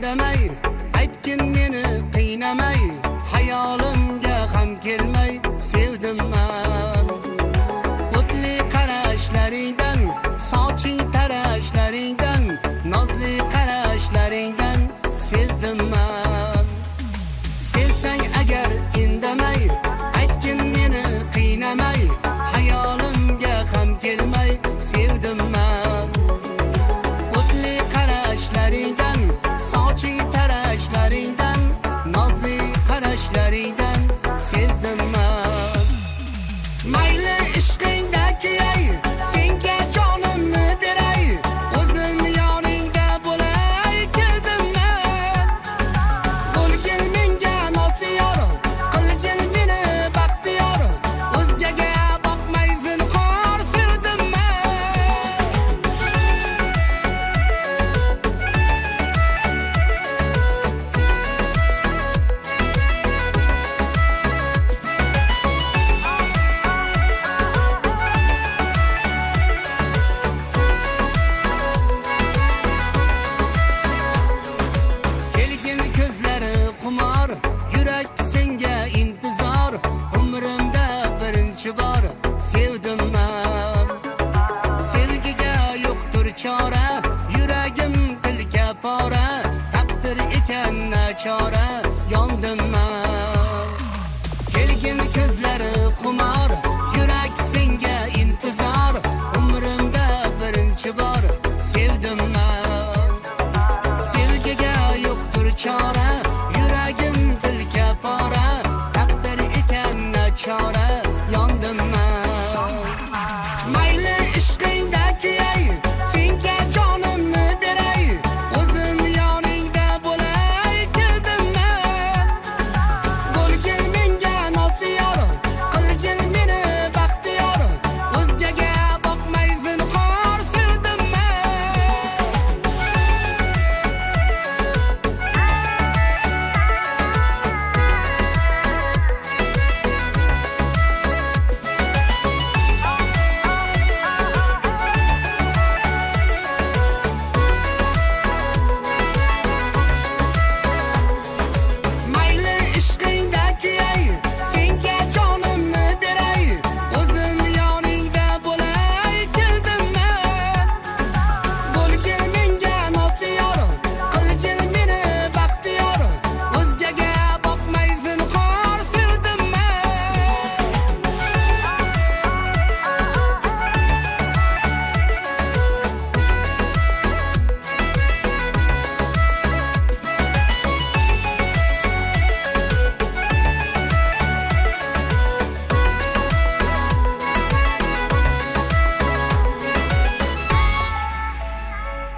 indamay, aytgin meni qiynamay, hayolimga ham kelmay sevdim men. O'tli qarashlaringdan, soching tarashlaringdan, nozli qarashlaringdan sezdim men. Sevsang agar indamay, aytgin meni qiynamay, hayolimga ham kelmay sevdim men. O'tli qarashlaringdan, soching tarashlaringdan, nozli qarashlaringdan sezdim men. Mayli ishqingda kuyay, senga jonimni beray, o'zim yoningda bo'lay keldim men. Bo'lgin menga nosyor, qilgin meni baxtiyor, o'zgaga boqmay zinhor sevdim men. Kelgin ko'zlari xumor, yurak senga intizor, umrimda birinchi bor sevdim men. Sevgiga yo'qdir chora, yuragim dilga pora, taqdir ekan nachora,